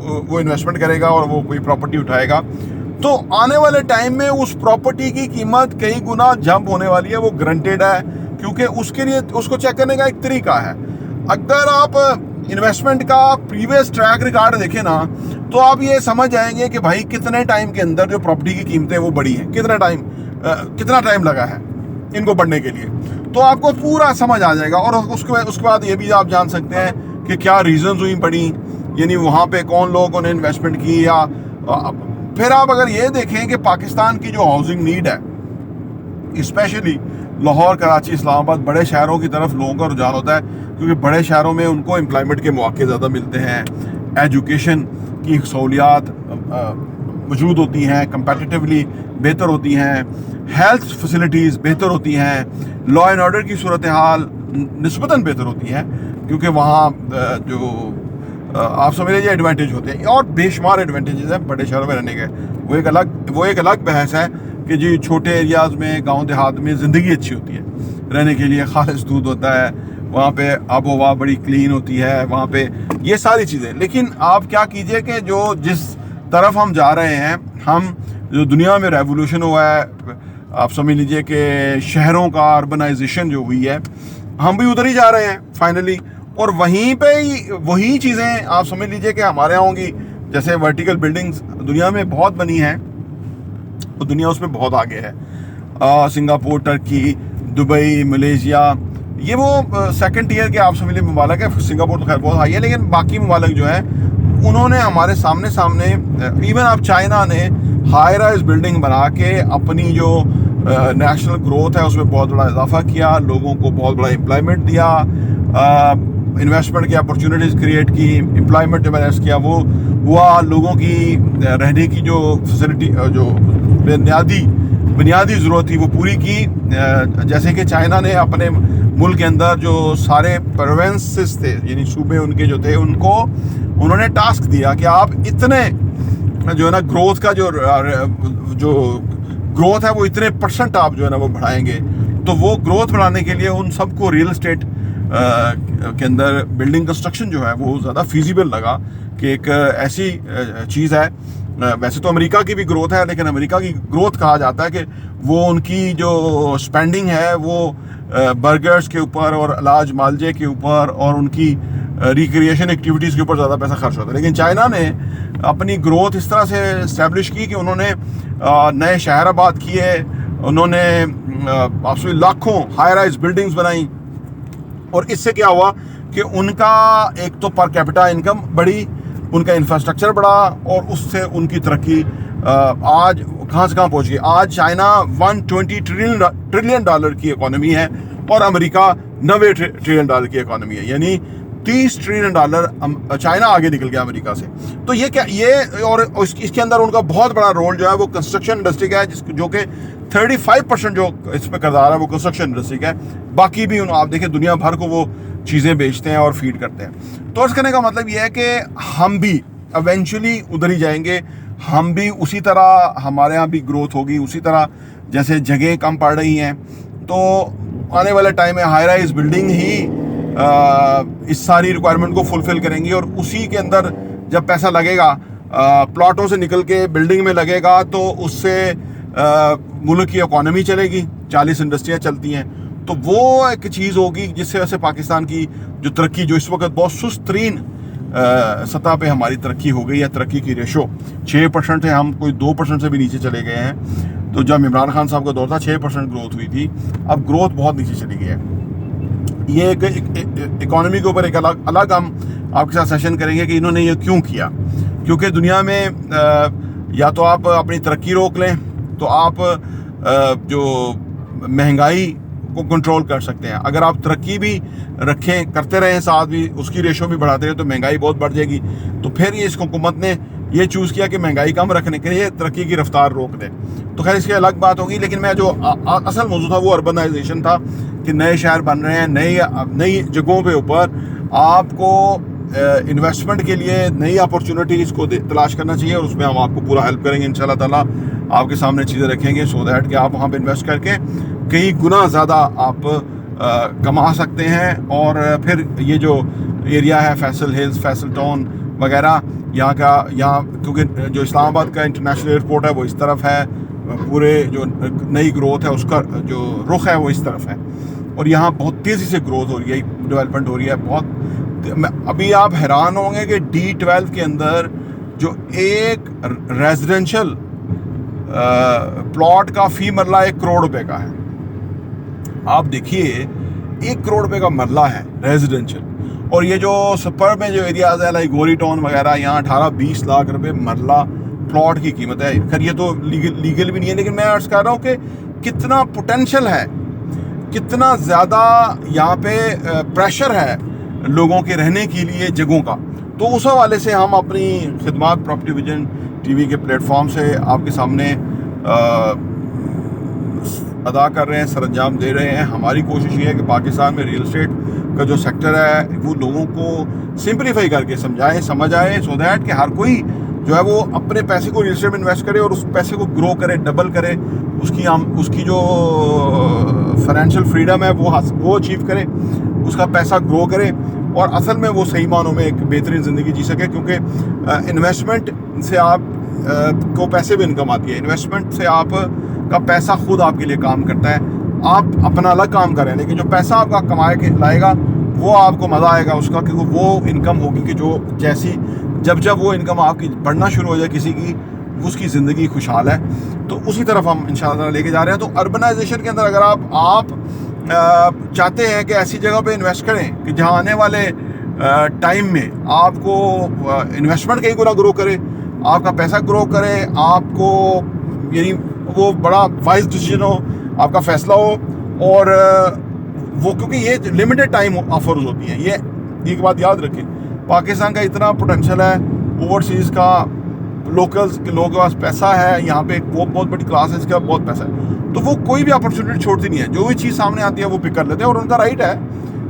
وہ انویسٹمنٹ کرے گا اور وہ کوئی پراپرٹی اٹھائے گا تو آنے والے ٹائم میں اس پراپرٹی کی قیمت کئی گنا جمپ ہونے والی ہے. وہ گرنٹیڈ ہے کیونکہ اس کے لیے اس کو چیک کرنے کا ایک طریقہ ہے. اگر آپ انویسٹمنٹ کا پریویس ٹریک ریکارڈ دیکھیں نا تو آپ یہ سمجھ جائیں گے کہ بھائی کتنے ٹائم کے اندر جو پراپرٹی کی قیمتیں وہ بڑھی ہیں, کتنا ٹائم لگا ہے ان کو بڑھنے کے لیے, تو آپ کو پورا سمجھ آ جائے گا. اور اس کے بعد یہ بھی آپ جان سکتے ہیں کہ کیا ریزنز ہوئی بڑھی, یعنی وہاں پہ کون لوگوں نے انویسٹمنٹ کی. یا پھر آپ اگر یہ دیکھیں کہ پاکستان کی جو ہاؤسنگ نیڈ ہے, اسپیشلی لاہور, کراچی, اسلام آباد, بڑے شہروں کی طرف لوگوں کا رجحان ہوتا ہے کیونکہ بڑے شہروں میں ان کو امپلائمنٹ کے مواقع زیادہ ملتے ہیں, ایجوکیشن کی سہولیات موجود ہوتی ہیں, کمپیٹیٹیولی بہتر ہوتی ہیں, ہیلتھ فیسلٹیز بہتر ہوتی ہیں, لا اینڈ آرڈر کی صورتحال نسبتاً بہتر ہوتی ہے کیونکہ وہاں جو آپ سمجھ لیجیے ایڈوانٹیج ہوتے ہیں, اور بے شمار ایڈوانٹیجز ہیں بڑے شہروں میں رہنے کے. وہ ایک الگ بحث ہے کہ جی چھوٹے ایریاز میں, گاؤں دیہات میں زندگی اچھی ہوتی ہے, رہنے کے لیے خالص دودھ ہوتا ہے, وہاں پہ آب و ہوا بڑی کلین ہوتی ہے, وہاں پہ یہ ساری چیزیں. لیکن آپ کیا کیجئے کہ جس طرف ہم جا رہے ہیں, ہم جو دنیا میں ریولوشن ہوا ہے, آپ سمجھ لیجئے کہ شہروں کا اربنائزیشن جو ہوئی ہے, ہم بھی ادھر ہی جا رہے ہیں فائنلی. اور وہیں پہ وہی چیزیں آپ سمجھ لیجئے کہ ہمارے یہاں ہوں گی. جیسے ورٹیکل بلڈنگز دنیا میں بہت بنی ہیں, اور دنیا اس میں بہت آگے ہے. سنگاپور, ٹرکی, دبئی, ملیشیا, یہ وہ سیکنڈ ٹیئر کے آپ سمجھ لیجیے ممالک ہے. سنگاپور تو خیر بہت ہائی ہے, لیکن باقی ممالک جو ہیں انہوں نے ہمارے سامنے ایون آپ چائنا نے ہائی رائز بلڈنگ بنا کے اپنی جو نیشنل گروتھ ہے اس میں بہت بڑا اضافہ کیا, لوگوں کو بہت بڑا امپلائمنٹ دیا, انویسٹمنٹ کی اپرچونیٹیز کریٹ کی, امپلائمنٹ جو میں نے کیا وہ ہوا, لوگوں کی رہنے کی جو فیسلٹی جو بنیادی ضرورت تھی وہ پوری کی. جیسے کہ چائنا نے اپنے ملک کے اندر جو سارے پروونسز تھے, یعنی صوبے ان کے جو تھے, انہوں نے ٹاسک دیا کہ آپ اتنے جو ہے نا گروتھ کا جو گروتھ ہے وہ اتنے پرسنٹ آپ جو ہے نا وہ بڑھائیں گے. تو وہ گروتھ بڑھانے کے لیے ان سب کو ریئل اسٹیٹ کے اندر بلڈنگ کنسٹرکشن جو ہے وہ زیادہ فیزیبل لگا کہ ایک ایسی چیز ہے. ویسے تو امریکہ کی بھی گروتھ ہے, لیکن امریکہ کی گروتھ کہا جاتا ہے کہ وہ ان کی جو سپینڈنگ ہے وہ برگرز کے اوپر اور علاج معالجے کے اوپر اور ان کی ریکریشن ایکٹیویٹیز کے اوپر زیادہ پیسہ خرچ ہوتا ہے. لیکن چائنا نے اپنی گروتھ اس طرح سے اسٹیبلش کی کہ انہوں نے نئے شہر آباد کیے, انہوں نے آپ سے لاکھوں ہائی رائز بلڈنگز بنائیں, اور اس سے کیا ہوا کہ ان کا ایک تو پر کیپٹا انکم بڑھی, ان کا انفراسٹرکچر بڑھا, اور اس سے ان کی ترقی آج کہاں سے کہاں پہنچ گئی. آج چائنا $120 ٹریلین کی اکانومی ہے اور امریکہ $90 ٹریلین کی اکانومی ہے, یعنی $30 ٹریلین چائنا آگے نکل گیا امریکہ سے. تو یہ اور اس کے اندر ان کا بہت بڑا رول جو ہے وہ کنسٹرکشن انڈسٹری کا ہے, جو کہ 35% جو اس پہ کردار ہے وہ کنسٹرکشن انڈسٹری کا ہے. باقی بھی آپ دیکھیں دنیا بھر کو وہ چیزیں بیچتے ہیں اور فیڈ کرتے ہیں. تو اس کہنے کا مطلب یہ ہے کہ ہم بھی ایونچولی ادھر ہی جائیں گے, ہم بھی اسی طرح, ہمارے یہاں بھی گروتھ ہوگی اسی طرح. جیسے جگہیں کم پڑ رہی ہیں تو آنے والے ٹائم میں ہائی رائز بلڈنگ ہی اس ساری ریکوائرمنٹ کو فلفل کریں گی, اور اسی کے اندر جب پیسہ لگے گا پلاٹوں سے نکل کے بلڈنگ میں لگے گا تو اس سے ملک کی اکانومی چلے گی. 40 انڈسٹریاں چلتی ہیں, تو وہ ایک چیز ہوگی جس سے ویسے پاکستان کی جو ترقی جو اس وقت بہت سست ترین سطح پہ ہماری ترقی ہو گئی ہے. ترقی کی ریشو 6% ہے, ہم کوئی 2% سے بھی نیچے چلے گئے ہیں. تو جب عمران خان صاحب کا دور تھا 6% گروتھ ہوئی تھی, اب گروتھ بہت نیچے چلی گئی ہے. یہ ایک اکانومی کے اوپر ایک الگ ہم آپ کے ساتھ سیشن کریں گے کہ انہوں نے یہ کیوں کیا. کیونکہ دنیا میں یا تو آپ اپنی ترقی روک لیں تو آپ جو مہنگائی کو کنٹرول کر سکتے ہیں. اگر آپ ترقی بھی کرتے رہیں ساتھ بھی اس کی ریشو بھی بڑھاتے رہیں تو مہنگائی بہت بڑھ جائے گی. تو پھر یہ اس حکومت نے یہ چوز کیا کہ مہنگائی کم رکھنے کے لیے ترقی کی رفتار روک دیں. تو خیر اس کی الگ بات ہوگی, لیکن میں جو اصل موضوع تھا وہ اربنائزیشن تھا کہ نئے شہر بن رہے ہیں, نئی جگہوں پہ اوپر آپ کو انویسٹمنٹ کے لیے نئی اپرچونٹیز کو تلاش کرنا چاہیے, اور اس میں ہم آپ کو پورا ہیلپ کریں گے انشاءاللہ تعالیٰ. آپ کے سامنے چیزیں رکھیں گے سو دیٹ کہ آپ وہاں پہ انویسٹ کر کے کئی گنا زیادہ آپ کما سکتے ہیں. اور پھر یہ جو ایریا ہے فیصل ہلز, فیصل ٹاؤن, وغیرہ یہاں کیونکہ جو اسلام آباد کا انٹرنیشنل ایئرپورٹ ہے وہ اس طرف ہے, پورے جو نئی گروتھ ہے اس کا جو رخ ہے وہ اس طرف ہے, اور یہاں بہت تیزی سے گروتھ ہو رہی ہے, ڈیولپمنٹ ہو رہی ہے بہت. ابھی آپ حیران ہوں گے کہ D12 کے اندر جو ایک ریزیڈینشل پلاٹ کا فی مرلہ 1 کروڑ روپے کا ہے. آپ دیکھیے 1 کروڑ روپے کا مرلہ ہے ریزیڈینشل, اور یہ جو سپر میں جو ایریاز ہے لائک گوری ٹاؤن وغیرہ, یہاں 18-20 لاکھ روپے مرلہ پلاٹ کی قیمت ہے. خیر یہ تو لیگل بھی نہیں ہے, لیکن میں عرض کر رہا ہوں کہ کتنا پوٹینشل ہے, کتنا زیادہ یہاں پہ پریشر ہے لوگوں کے رہنے کے لیے جگہوں کا. تو اس حوالے سے ہم اپنی خدمات پراپرٹی ویژن ٹی وی کے پلیٹ فارم سے آپ کے سامنے ادا کر رہے ہیں, سر انجام دے رہے ہیں. ہماری کوشش یہ ہے کہ پاکستان میں ریل اسٹیٹ کا جو سیکٹر ہے وہ لوگوں کو سمپلیفائی کر کے سمجھ آئے سو دیٹ کہ ہر کوئی جو ہے وہ اپنے پیسے کو ریل اسٹیٹ میں انویسٹ کرے اور اس پیسے کو گرو کرے, ڈبل کرے, اس کی جو فائنینشیل فریڈم ہے وہ اچیو کرے, اس کا پیسہ گرو کرے, اور اصل میں وہ صحیح معنوں میں ایک بہترین زندگی جی سکے. کیونکہ انویسٹمنٹ سے آپ کو پیسے بھی انکم آتی ہے, انویسٹمنٹ سے آپ کا پیسہ خود آپ کے لیے کام کرتا ہے. آپ اپنا الگ کام کریں, لیکن جو پیسہ آپ کا کمائے کے لائے گا وہ آپ کو مزہ آئے گا اس کا, کیونکہ وہ انکم ہوگی کہ جو جب وہ انکم آپ کی بڑھنا شروع ہو جائے کسی کی, اس کی زندگی خوشحال ہے. تو اسی طرف ہم انشاءاللہ لے کے جا رہے ہیں. تو اربنائزیشن کے اندر اگر آپ چاہتے ہیں کہ ایسی جگہ پہ انویسٹ کریں کہ جہاں آنے والے ٹائم میں آپ کو انویسٹمنٹ کئی گنا گرو کرے, آپ کا پیسہ گرو کرے, آپ کو یعنی وہ بڑا وائز ڈیسیجن ہو, آپ کا فیصلہ ہو, اور وہ کیونکہ یہ لمیٹڈ ٹائم آفرز ہوتی ہیں. یہ ایک بات یاد رکھیں, پاکستان کا اتنا پوٹینشیل ہے, اوورسیز کا لوکلز کے لوگوں کے پاس پیسہ ہے, یہاں پہ ایک بہت بڑی کلاس ہے اس کا بہت پیسہ ہے, تو وہ کوئی بھی اپرچونیٹی چھوڑتی نہیں ہے. جو بھی چیز سامنے آتی ہے وہ پک کر لیتے ہیں, اور ان کا رائٹ ہے,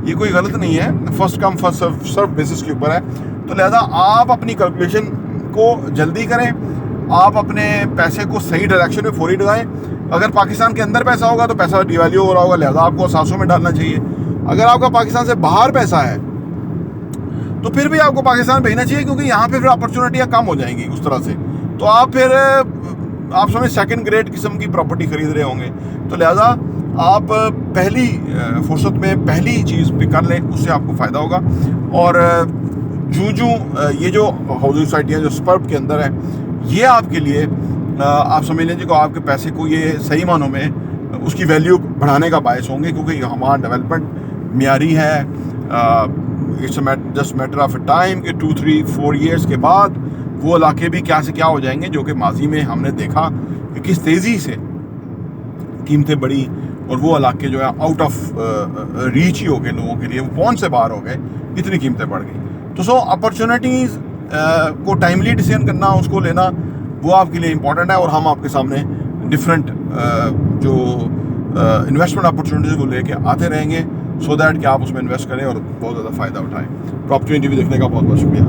یہ کوئی غلط نہیں ہے, first come first serve basis کے اوپر ہے. تو لہذا آپ اپنی کیلکولیشن کو جلدی کریں, آپ اپنے پیسے کو صحیح ڈائریکشن میں فوری ڈالیں. اگر پاکستان کے اندر پیسہ ہوگا تو پیسہ ڈی ویلیو ہو رہا ہوگا, لہذا آپ کو اثاثوں میں ڈالنا چاہیے. اگر آپ کا پاکستان سے باہر پیسہ ہے تو پھر بھی آپ کو پاکستان بھیجنا چاہیے, کیونکہ یہاں پہ پھر اپرچونیٹیاں کم ہو جائیں گی اس طرح سے. تو آپ پھر آپ سمجھ سیکنڈ گریڈ قسم کی پراپرٹی خرید رہے ہوں گے. تو لہذا آپ پہلی فرصت میں پہلی چیز پہ کر لیں, اس سے آپ کو فائدہ ہوگا. اور یہ جو ہاؤسنگ سوسائٹیاں جو سپرب کے اندر ہیں, یہ آپ کے لیے آپ سمجھ لیجیے کہ آپ کے پیسے کو یہ صحیح معنوں میں اس کی ویلیو بڑھانے کا باعث ہوں گے, کیونکہ ہمارا ڈیولپمنٹ معیاری ہے. It's just matter of a time کہ 2-3-4 ایئرس کے بعد وہ علاقے بھی کیا سے کیا ہو جائیں گے, جو کہ ماضی میں ہم نے دیکھا کہ کس تیزی سے قیمتیں بڑھی, اور وہ علاقے جو ہے آؤٹ آف ریچ ہی ہو گئے لوگوں کے لیے, وہ پہنچ سے باہر ہو گئے, اتنی قیمتیں بڑھ گئی. تو اپرچونیٹیز کو ٹائملی ڈیسیژن کرنا, اس کو لینا, وہ آپ کے لیے امپورٹنٹ ہے. اور ہم آپ کے سامنے ڈفرینٹ جو انویسٹمنٹ اپرچونیٹیز کو لے کے آتے رہیں گے, سو دیٹ کہ آپ اس میں انویسٹ کریں اور بہت زیادہ فائدہ اٹھائیں. پراپرٹی ٹی وی دیکھنے کا بہت بہت شکریہ.